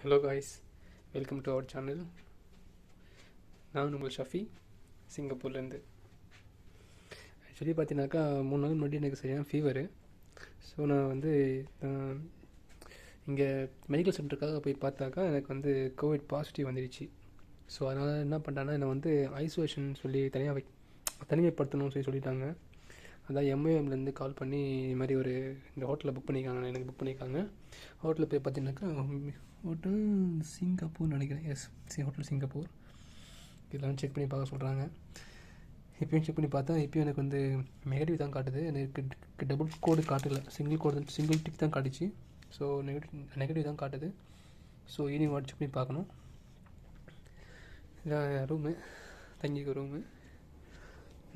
Hello guys, welcome to our channel. நான் உங்கள் Shafi, சிங்கப்பூர்லேருந்து. Actually பார்த்தீங்கன்னாக்கா 3 நாள் முன்னாடி எனக்கு சரியான ஃபீவரு. ஸோ நான் வந்து இங்கே மெடிக்கல் சென்டருக்காக போய் பார்த்தாக்கா எனக்கு வந்து கோவிட் பாசிட்டிவ் வந்துடுச்சு. ஸோ அதனால் என்ன பண்ணிட்டாங்கன்னா என்னை வந்து ஐசோலேஷன் சொல்லி தனிமைப்படுத்தணும்னு சொல்லிட்டாங்க. அதான் எம்ஐஎம்லேருந்து கால் பண்ணி இது மாதிரி இந்த ஹோட்டலில் எனக்கு புக் பண்ணியிருக்காங்க. ஹோட்டலில் போய் பார்த்தீங்கன்னாக்கா ஹோட்டல் சிங்கப்பூர் நினைக்கிறேன். Hotel Singapore. இதெல்லாம் செக் பண்ணி பார்க்க சொல்கிறாங்க. இப்போயும் செக் பண்ணி பார்த்தா இப்போயும் எனக்கு வந்து நெகட்டிவ் தான் காட்டுது. எனக்கு டபுள் கோடு காட்டலை, சிங்கிள் டிக் தான் காட்டுச்சு. ஸோ நெகட்டிவ் தான் காட்டுது. ஸோ ஈவினிங் வாட்ச் செக் பண்ணி பார்க்கணும். இதான் ரூமு, தங்கிக்க ரூமு.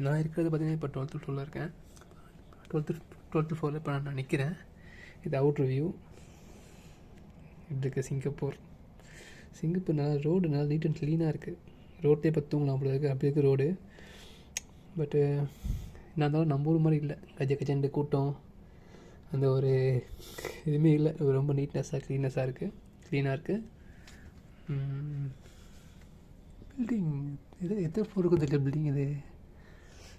நான் இருக்கிறது பார்த்தீங்கன்னா இப்போ 12th ஃப்ளோரில் இருக்கேன். 12th ஃப்ளோரில் இப்போ நான் நிற்கிறேன். இது அவுட்ரு வியூ. இப்படி இருக்குது சிங்கப்பூர் நல்லா ரோடு நல்லா நீட் அண்ட் க்ளீனாக இருக்குது. ரோட்டே இப்போ தூங்கலாம் அப்படி இருக்குது ரோடு. பட்டு என்ன இருந்தாலும் நம்ம ஊர் மாதிரி இல்லை. கஜண்டு கூட்டம் அந்த ஒரு இதுவுமே இல்லை. ரொம்ப க்ளீனாக இருக்குது. பில்டிங் இது எத்தனை ஃப்ளோர் இருக்குது தெரியல. பில்டிங் இது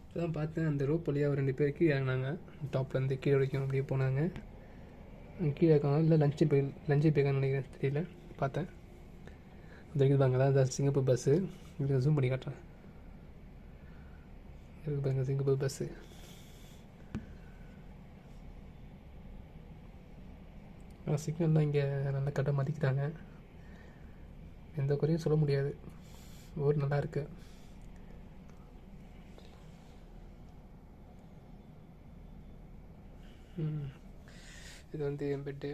இப்போதான் பார்த்தேன். அந்த ரோப் வழியாக 2 பேர் கீழே இறங்கினாங்க. டாப்லேருந்து கீழே வரைக்கும் அப்படியே போனாங்க. கீழே இருக்காங்க, இல்லை லஞ்சு போயிருக்காங்கன்னு நினைக்கிறேன், தெரியல. பார்த்தேன் அந்த இருக்குதாங்க. தான் சிங்கப்பூர் பஸ்ஸு. இப்படி ஜூம் பண்ணி காட்டுறேன். இருக்கு பாருங்க சிங்கப்பூர் பஸ்ஸு. சிக்னல்லாம் இங்கே நல்லா கட்ட மாற்றிக்கிறாங்க. எந்த குறையும் சொல்ல முடியாது. ஊர் நல்லா இருக்கு. இது வந்து என் பெட்டு.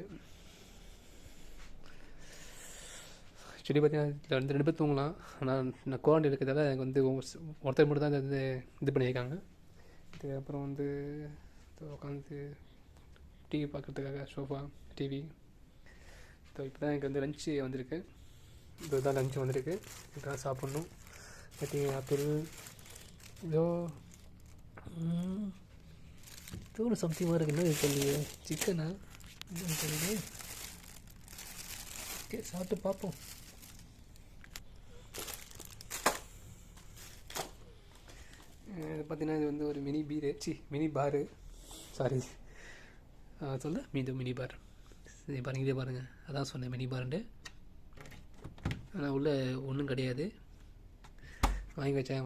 ஆக்சுவலி பார்த்தீங்கன்னா 2 பேர் தூங்கலாம். ஆனால் நான் குவாரண்டைன் இருக்கிறதால எனக்கு வந்து ஒருத்தர் மட்டும் தான் வந்து இது பண்ணியிருக்காங்க. இதுக்கப்புறம் வந்து உட்காந்து டிவி பார்க்குறதுக்காக சோஃபா, டிவி. இப்போ தான் எனக்கு வந்து லஞ்சு வந்திருக்கு. இதுதான் லஞ்சு வந்திருக்கு. இதுதான் சாப்பிட்ணும். பார்த்தீங்கன்னா ஆப்பிள் இதோ ஒரு சம்திங்காக இருக்குது. என்ன சொல்லி சிக்கனா சொல்லுது. ஓகே, சாப்பிட்டு பார்ப்போம். இது பார்த்தீங்கன்னா இது வந்து ஒரு mini bar. Sorry mini bar. சரி பாருங்க, இதே பாருங்கள். அதான் சொன்னேன் மினி பாருன்ட்டு. ஆனால் உள்ளே ஒன்றும் கிடையாது. வாங்கி வச்சேன்.